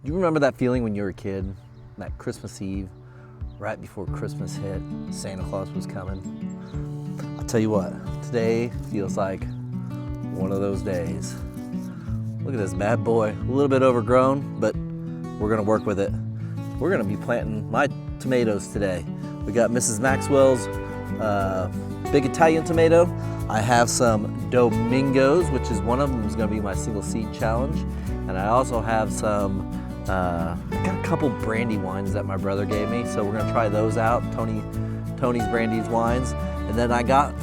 Do you remember that feeling when you were a kid, that Christmas Eve, right before Christmas hit, Santa Claus was coming? I'll tell you what, today feels like one of those days. Look at this bad boy, a little bit overgrown, but we're gonna work with it. We're gonna be planting my tomatoes today. We got Mrs. Maxwell's big Italian tomato. I have some Domingos, which is one of them is gonna be my single seed challenge. And I also have some, I got a couple Brandywines that my brother gave me, so we're gonna try those out, Tony's Brandy's wines. And then I got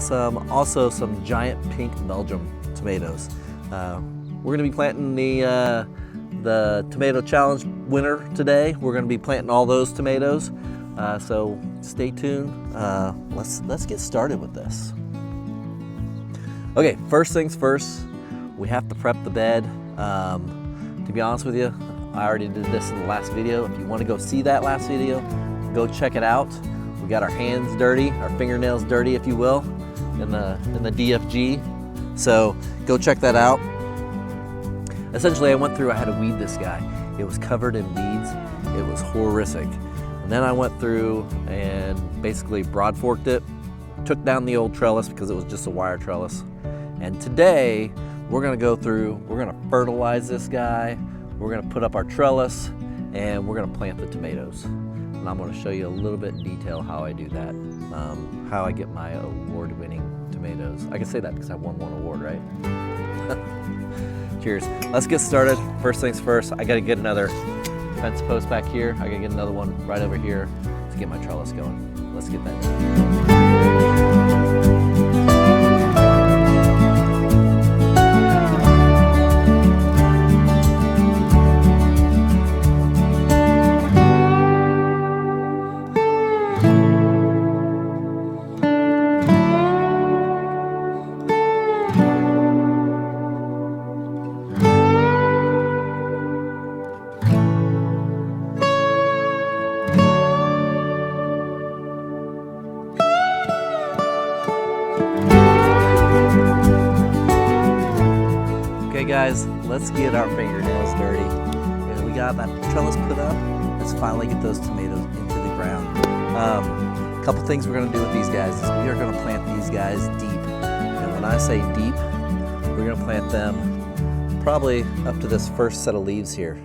also some giant pink Belgium tomatoes. We're gonna be planting the tomato challenge winner today. We're gonna be planting all those tomatoes. So stay tuned. Let's get started with this. Okay, first things first, we have to prep the bed. To be honest with you, I already did this in the last video. If you want to go see that last video, go check it out. We got our hands dirty, our fingernails dirty, if you will, in the DFG. So go check that out. Essentially, I went through, I had to weed this guy. It was covered in weeds. It was horrific. And then I went through and basically broad forked it, took down the old trellis because it was just a wire trellis. And today, we're gonna go through, we're gonna fertilize this guy, we're gonna put up our trellis, and we're gonna plant the tomatoes. And I'm gonna show you a little bit in detail how I do that, how I get my award-winning tomatoes. I can say that because I won one award, right? Cheers. Let's get started. First things first, I gotta get another fence post back here. I gotta get another one right over here to get my trellis going. Let's get that done. Okay guys, let's get our fingernails dirty. And we got that trellis put up. Let's finally get those tomatoes into the ground. A couple things we're gonna do with these guys is we are gonna plant these guys deep. And when I say deep, we're gonna plant them probably up to this first set of leaves here.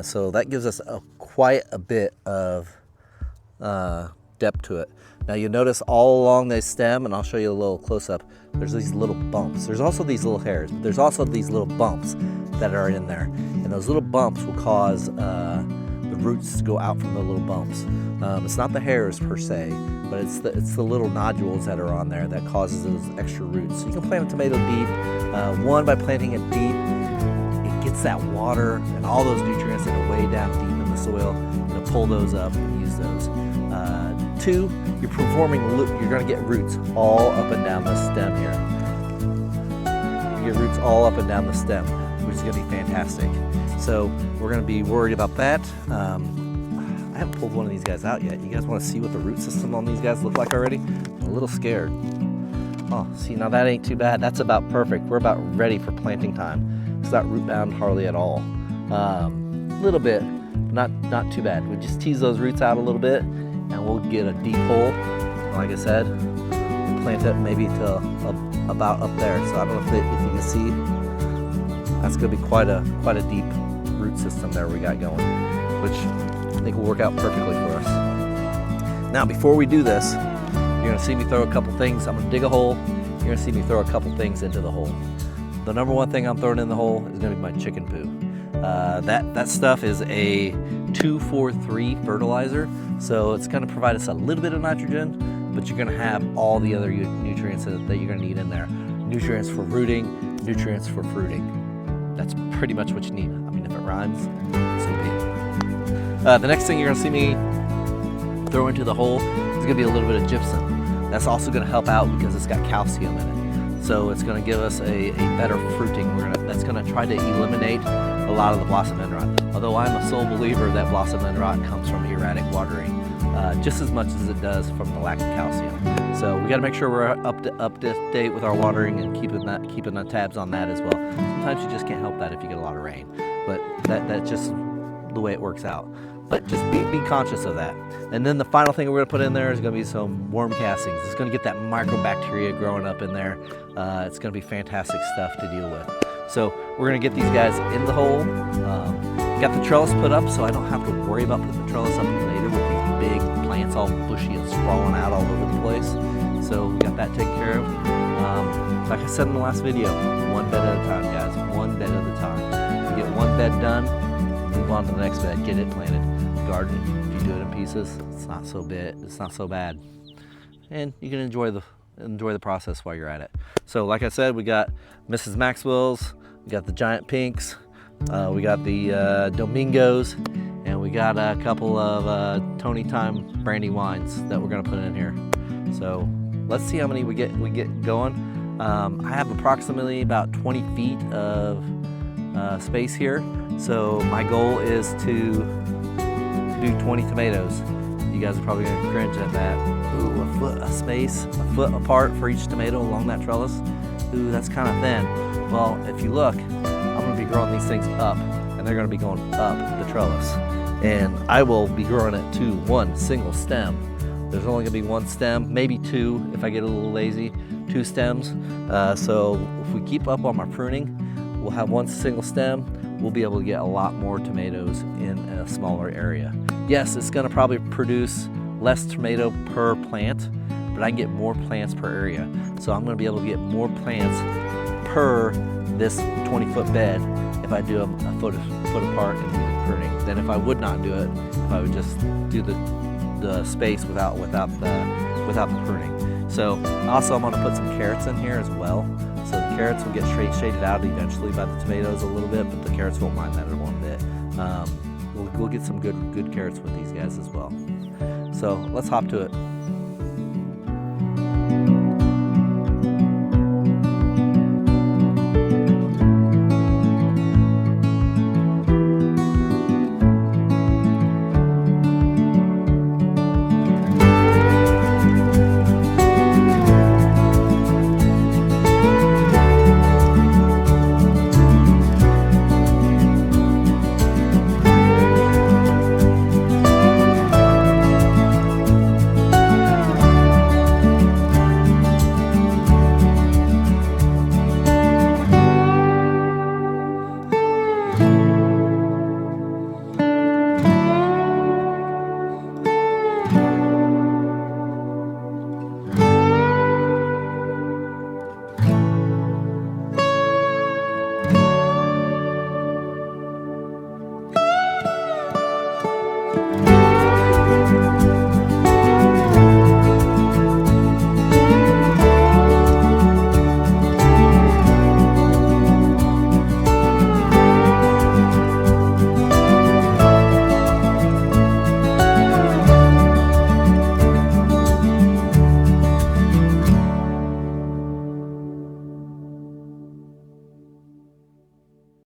So that gives us quite a bit of depth to it. Now you'll notice all along the stem, and I'll show you a little close-up, there's these little bumps. There's also these little hairs, but there's also these little bumps that are in there. And those little bumps will cause the roots to go out from the little bumps. It's not the hairs per se, but it's the little nodules that are on there that causes those extra roots. So you can plant a tomato deep. One, by planting it deep, it gets that water and all those nutrients that are way down deep in the soil. It'll pull those up and use those. Two, you're gonna get roots all up and down the stem here. You get roots all up and down the stem, which is gonna be fantastic. So we're gonna be worried about that. I haven't pulled one of these guys out yet. You guys wanna see what the root system on these guys look like already? I'm a little scared. Oh, see, now that ain't too bad. That's about perfect. We're about ready for planting time. It's not root bound hardly at all. A little bit, but not too bad. We just tease those roots out a little bit, and we'll get a deep hole. Like I said, we'll plant it maybe to about up there. So I don't know if you can see. That's gonna be quite a deep root system there we got going, which I think will work out perfectly for us. Now, before we do this, you're gonna see me throw a couple things. I'm gonna dig a hole. You're gonna see me throw a couple things into the hole. The number one thing I'm throwing in the hole is gonna be my chicken poo. That stuff is a 2-4-3 fertilizer, so it's going to provide us a little bit of nitrogen, but you're going to have all the other nutrients that you're going to need in there. Nutrients for rooting, nutrients for fruiting. That's pretty much what you need. I mean, if it rhymes, so be it. The next thing you're going to see me throw into the hole is going to be a little bit of gypsum. That's also going to help out because it's got calcium in it. So it's going to give us a better fruiting. That's going to try to eliminate a lot of the blossom end rot. Although I'm a sole believer that blossom end rot comes from erratic watering, just as much as it does from the lack of calcium. So we got to make sure we're up to date with our watering and keeping the tabs on that as well. Sometimes you just can't help that if you get a lot of rain, but that just the way it works out. But just be conscious of that. And then the final thing we're gonna put in there is gonna be some worm castings. It's gonna get that microbacteria growing up in there. It's gonna be fantastic stuff to deal with. So we're gonna get these guys in the hole. Got the trellis put up so I don't have to worry about putting the trellis up later with these big plants all bushy and sprawling out all over the place. So we got that taken care of. Like I said in the last video, one bed at a time, guys, one bed at a time. You get one bed done, move on to the next bed, get it planted. Garden, if you do it in pieces, it's not so bad. And you can enjoy the process while you're at it. So like I said, we got Mrs. Maxwell's, we got the giant pinks, we got the Domingos, and we got a couple of Tony Time Brandywines that we're gonna put in here. So let's see how many we get going. I have approximately about 20 feet of space here. So my goal is to do 20 tomatoes. You guys are probably gonna cringe at that. Ooh, a foot of space, a foot apart for each tomato along that trellis. Ooh, that's kind of thin. Well, if you look, I'm gonna be growing these things up, and they're gonna be going up the trellis. And I will be growing it to one single stem. There's only gonna be one stem, maybe two if I get a little lazy, 2 stems. So if we keep up on my pruning, we'll have one single stem. We'll be able to get a lot more tomatoes in a smaller area. Yes, it's gonna probably produce less tomato per plant, but I can get more plants per area. So I'm gonna be able to get more plants per this 20-foot bed if I do them a foot apart and do the pruning, than if I would not do it, if I would just do the space without the pruning. So also I'm gonna put some carrots in here as well. So the carrots will get shaded out eventually by the tomatoes a little bit, but the carrots won't mind that one bit. We'll get some good carrots with these guys as well. So let's hop to it.